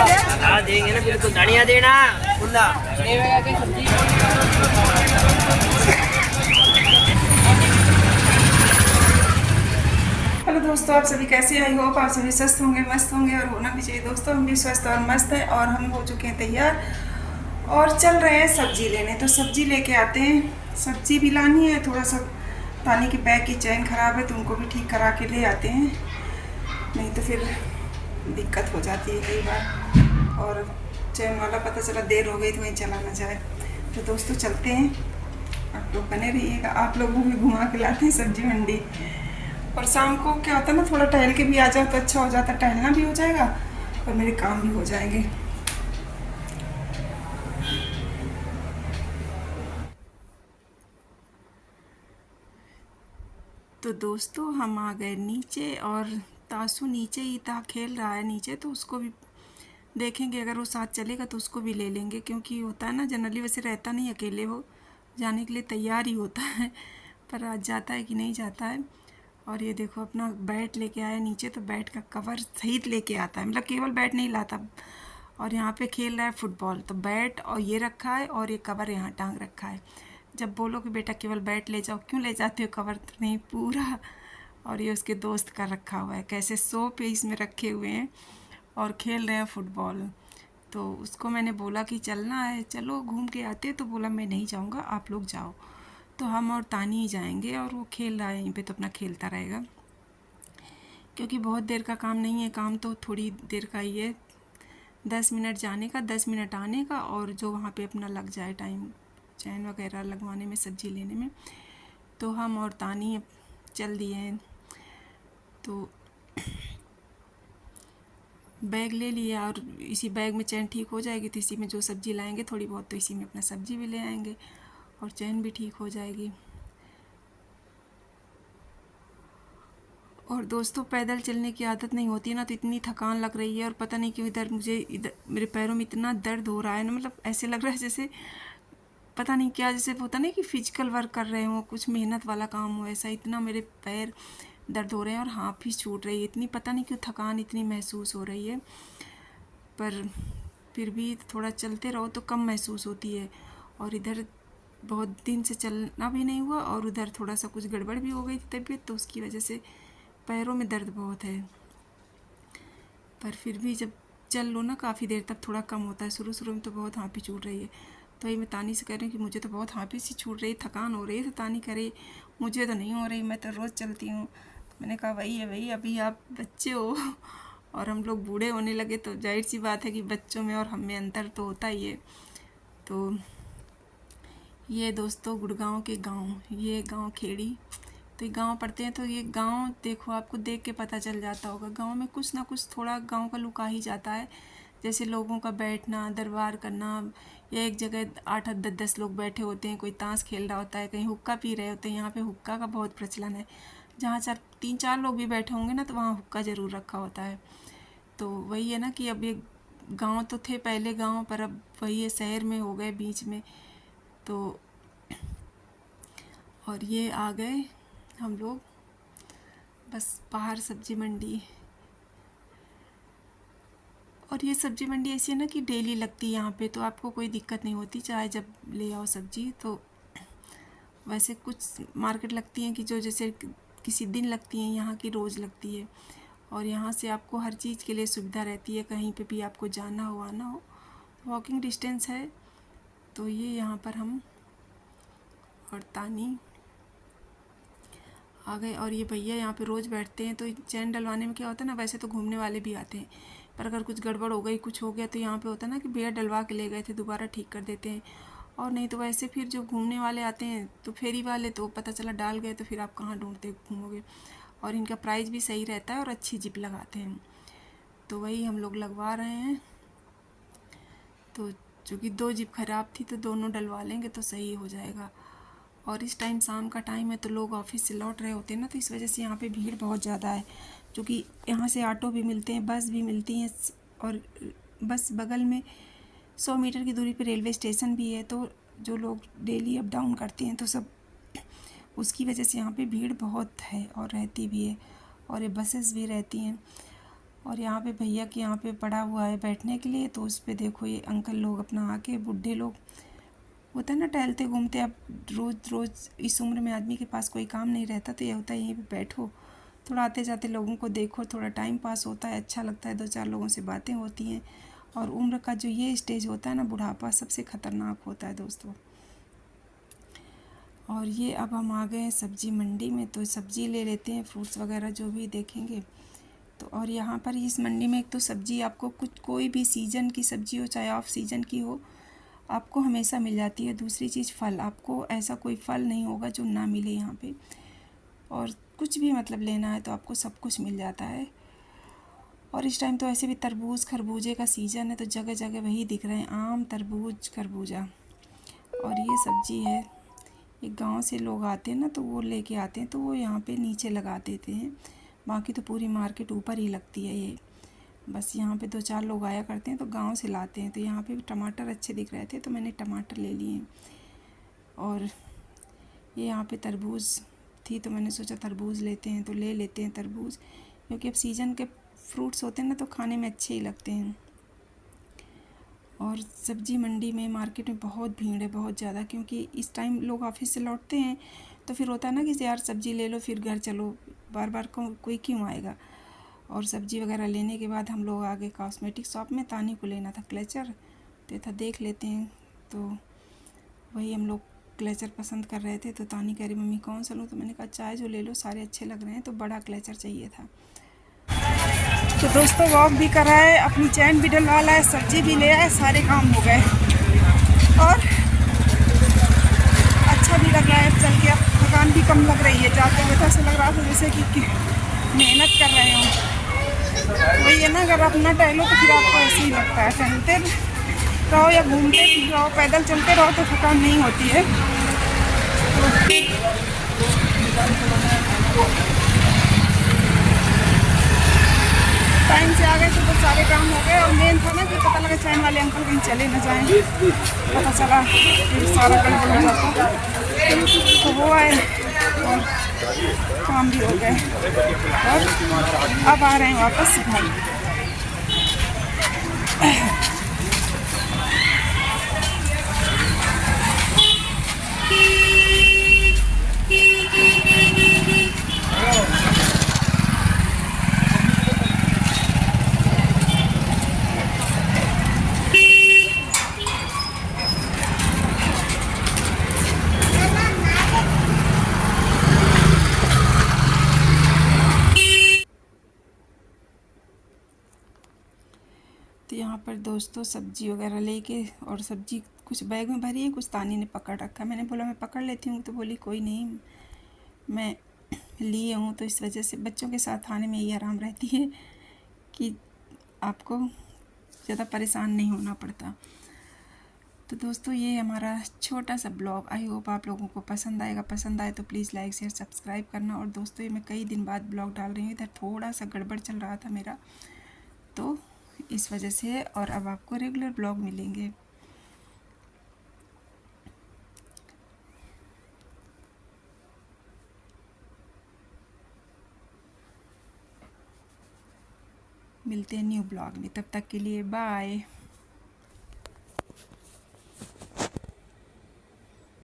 हाँ देंगे ना, बिल्कुल धनिया देना खुला। हेलो दोस्तों, आप सभी कैसे? आई होप आप सभी स्वस्थ होंगे, मस्त होंगे और होना भी चाहिए। दोस्तों हम भी स्वस्थ और मस्त हैं और हम हो चुके हैं तैयार और चल रहे हैं सब्जी लेने। तो सब्जी लेके आते हैं, सब्जी भी लानी है। थोड़ा सा तानी के बैग की चैन ख़राब है तो उनको भी ठीक करा के ले आते हैं, नहीं तो फिर दिक्कत हो जाती है कई बार। और चैन वाला पता चला देर हो गई तो वहीं चला ना जाए। तो दोस्तों चलते हैं, आप लोग बने रहिएगा। आप लोगों को भी घुमा के लाते हैं सब्जी मंडी। और शाम को क्या होता है ना, थोड़ा टहल के भी आ जाओ तो अच्छा हो जाता है, टहलना भी हो जाएगा और मेरे काम भी हो जाएंगे। तो दोस्तों हम आ गए नीचे और तासू नीचे ही था, खेल रहा है नीचे, तो उसको भी देखेंगे। अगर वो साथ चलेगा तो उसको भी ले लेंगे, क्योंकि होता है ना जनरली वैसे रहता नहीं अकेले, वो जाने के लिए तैयार ही होता है, पर आज जाता है कि नहीं जाता है। और ये देखो अपना बैट लेके आया नीचे, तो बैट का कवर सहित लेके आता है, मतलब केवल बैट नहीं लाता। और यहाँ पे खेल रहा है फुटबॉल, तो बैट और ये रखा है और ये कवर यहाँ टांग रखा है। जब बोलो कि बेटा केवल बैट ले जाओ, क्यों ले जाते हो, कवर तो नहीं पूरा। और ये उसके दोस्त का रखा हुआ है, कैसे 100 पीस में रखे हुए हैं और खेल रहे हैं फुटबॉल। तो उसको मैंने बोला कि चलना है, चलो घूम के आते, तो बोला मैं नहीं जाऊंगा, आप लोग जाओ। तो हम और तानी ही जाएंगे और वो खेल रहा है यहीं पे, तो अपना खेलता रहेगा, क्योंकि बहुत देर का काम नहीं है। काम तो थोड़ी देर का ही है, 10 मिनट जाने का, 10 मिनट आने का, और जो वहाँ पे अपना लग जाए टाइम चैन वगैरह लगवाने में, सब्जी लेने में। तो हम और तानी चल दिए हैं। तो बैग ले लिया और इसी बैग में चैन ठीक हो जाएगी, तो इसी में जो सब्ज़ी लाएंगे थोड़ी बहुत, तो इसी में अपना सब्ज़ी भी ले आएंगे और चैन भी ठीक हो जाएगी। और दोस्तों पैदल चलने की आदत नहीं होती है ना, तो इतनी थकान लग रही है और पता नहीं क्यों इधर मेरे पैरों में इतना दर्द हो रहा है ना, मतलब ऐसे लग रहा है जैसे पता नहीं क्या, जैसे होता नहीं कि फिजिकल वर्क कर रहे हो, कुछ मेहनत वाला काम हो, ऐसा इतना मेरे पैर दर्द हो रहे हैं और हाथ भी छूट रही है, इतनी पता नहीं क्यों थकान इतनी महसूस हो रही है। पर फिर भी थोड़ा चलते रहो तो कम महसूस होती है। और इधर बहुत दिन से चलना भी नहीं हुआ और उधर थोड़ा सा कुछ गड़बड़ भी हो गई थी तबीयत, तो उसकी वजह से पैरों में दर्द बहुत है। पर फिर भी जब चल लो ना काफ़ी देर तक थोड़ा कम होता है। शुरू शुरू में तो बहुत हाँपी छूट रही है, तो ये मैं तानी से कह रही हूँ कि मुझे तो बहुत हाँपी सी छूट रही, थकान हो रही है। तो तानी कह रही मुझे तो नहीं हो रही, मैं तो रोज़ चलती हूँ। तो मैंने कहा वही है भाई, अभी आप बच्चे हो और हम लोग बूढ़े होने लगे तो जाहिर सी बात है कि बच्चों में और हम में अंतर तो होता ही है। तो ये दोस्तों गुड़गांव के गांव, ये गांव खेड़ी, तो ये गांव पड़ते हैं। तो ये गांव देखो, आपको देख के पता चल जाता होगा, गांव में कुछ ना कुछ थोड़ा गांव का लुक आ ही जाता है। जैसे लोगों का बैठना, दरबार करना, या एक जगह 8-8 10-10 लोग बैठे होते हैं, कोई ताश खेल रहा होता है, कहीं हुक्का पी रहे होते हैं। यहाँ पे हुक्का का बहुत प्रचलन है, जहाँ 3-4 लोग भी बैठे होंगे ना, तो वहाँ हुक्का ज़रूर रखा होता है। तो वही है ना कि अब ये गांव तो थे पहले गांव, पर अब वही है शहर में हो गए बीच में। तो और ये आ गए हम लोग बस बाहर सब्जी मंडी। और ये सब्जी मंडी ऐसी है ना कि डेली लगती है यहाँ पे, तो आपको कोई दिक्कत नहीं होती चाहे जब ले आओ सब्जी। तो वैसे कुछ मार्केट लगती हैं कि जो जैसे किसी दिन लगती हैं, यहाँ की रोज़ लगती है। और यहाँ से आपको हर चीज़ के लिए सुविधा रहती है, कहीं पे भी आपको जाना हो आना हो, वॉकिंग डिस्टेंस है। तो ये यहाँ पर हम और तानी आ गए। और ये भैया यहाँ पे रोज़ बैठते हैं। तो चैन डलवाने में क्या होता है ना, वैसे तो घूमने वाले भी आते हैं, पर अगर कुछ गड़बड़ हो गई, कुछ हो गया, तो यहाँ पे होता है ना कि भैया डलवा के ले गए थे, दोबारा ठीक कर देते हैं। और नहीं तो वैसे फिर जो घूमने वाले आते हैं, तो फेरी वाले, तो पता चला डाल गए तो फिर आप कहाँ ढूंढते घूमोगे। और इनका प्राइस भी सही रहता है और अच्छी जिप लगाते हैं। तो वही हम लोग लगवा रहे हैं। तो चूँकि 2 जिप ख़राब थी तो दोनों डलवा लेंगे तो सही हो जाएगा। और इस टाइम शाम का टाइम है, तो लोग ऑफिस से लौट रहे होते हैं ना, तो इस वजह से यहाँ पे भीड़ बहुत ज़्यादा है। क्योंकि यहाँ से ऑटो भी मिलते हैं, बस भी मिलती हैं, और बस बगल में 100 मीटर की दूरी पे रेलवे स्टेशन भी है। तो जो लोग डेली अप डाउन करते हैं तो सब उसकी वजह से यहाँ पे भीड़ बहुत है और रहती भी है। और ये बसेस भी रहती हैं। और यहाँ पे भैया के यहाँ पे पड़ा हुआ है बैठने के लिए, तो उस पे देखो ये अंकल लोग अपना आके, बुढ़े लोग होता है ना, टहलते घूमते। अब रोज़ रोज़ इस उम्र में आदमी के पास कोई काम नहीं रहता, तो ये होता है यहीं पे बैठो, थोड़ा आते जाते लोगों को देखो, थोड़ा टाइम पास होता है, अच्छा लगता है, दो चार लोगों से बातें होती हैं। और उम्र का जो ये स्टेज होता है ना, बुढ़ापा, सबसे ख़तरनाक होता है दोस्तों। और ये अब हम आ गए हैं सब्ज़ी मंडी में, तो सब्ज़ी ले लेते हैं, फ्रूट्स वगैरह जो भी देखेंगे। तो और यहाँ पर इस मंडी में एक तो सब्ज़ी आपको कुछ, कोई भी सीज़न की सब्ज़ी हो, चाहे ऑफ सीज़न की हो, आपको हमेशा मिल जाती है। दूसरी चीज़ फल, आपको ऐसा कोई फल नहीं होगा जो ना मिले यहाँ पे। और कुछ भी मतलब लेना है तो आपको सब कुछ मिल जाता है। और इस टाइम तो ऐसे भी तरबूज खरबूजे का सीज़न है, तो जगह जगह वही दिख रहे हैं, आम तरबूज खरबूजा। और ये सब्ज़ी है, ये गांव से लोग आते हैं ना, तो वो लेके आते हैं, तो वो यहाँ पे नीचे लगा देते हैं। बाकी तो पूरी मार्केट ऊपर ही लगती है ये, बस यहाँ पे दो चार लोग आया करते हैं, तो गांव से लाते हैं। तो यहाँ पे टमाटर अच्छे दिख रहे थे, तो मैंने टमाटर ले लिए। और ये यहाँ पे तरबूज थी, तो मैंने सोचा तरबूज लेते हैं, तो ले लेते हैं तरबूज, क्योंकि अब सीज़न के फ्रूट्स होते हैं ना, तो खाने में अच्छे ही लगते हैं। और सब्ज़ी मंडी में, मार्केट में बहुत भीड़ है, बहुत ज़्यादा, क्योंकि इस टाइम लोग ऑफिस से लौटते हैं, तो फिर होता है ना कि यार सब्ज़ी ले लो फिर घर चलो, बार बार कोई क्यों आएगा। और सब्ज़ी वगैरह लेने के बाद हम लोग आ गए कॉस्मेटिक शॉप में। तानी को लेना था क्लेचर, तो था देख लेते हैं, तो वही हम लोग क्लेचर पसंद कर रहे थे। तो तानी कह रही मम्मी कौन सा लूँ, तो मैंने कहा चाहे जो ले लो, सारे अच्छे लग रहे हैं, तो बड़ा क्लेचर चाहिए था। तो दोस्तों वॉक भी करा है, अपनी चैन भी डलवा ला है, सब्जी भी ले आए, सारे काम हो गए और अच्छा भी लग रहा है चल के। अब थकान भी कम लग रही है, जाते हुए तो ऐसा लग रहा था जैसे कि मेहनत कर रहे हो। वही है ना, अगर आप ना टहलो तो फिर आपको ऐसे ही लगता है। टहलते रहो या घूमते रहो, पैदल चलते रहो, तो थकान नहीं होती है। टाइम से आ गए तो सारे काम हो गए। और मेन था ना कि पता लगा चैन वाले अंकल कहीं चले न जाएं, पता चला फिर सारा गड़बड़ हो जाता, तो वो आए और काम भी हो गए। और अब आ रहे हैं वापस घर। तो यहाँ पर दोस्तों सब्जी वगैरह लेके, और सब्जी कुछ बैग में भरी है, कुछ तानी ने पकड़ रखा है। मैंने बोला मैं पकड़ लेती हूँ, तो बोली कोई नहीं, मैं लिए हूँ। तो इस वजह से बच्चों के साथ आने में यही आराम रहती है कि आपको ज़्यादा परेशान नहीं होना पड़ता। तो दोस्तों ये हमारा छोटा सा ब्लॉग, आई होप आप लोगों को पसंद आएगा। पसंद आए तो प्लीज़ लाइक शेयर सब्सक्राइब करना। और दोस्तों ये मैं कई दिन बाद ब्लॉग डाल रही हूँ, इधर थोड़ा सा गड़बड़ चल रहा था मेरा, तो इस वजह से। और अब आपको रेगुलर ब्लॉग मिलेंगे। मिलते हैं न्यू ब्लॉग में, तब तक के लिए बाय।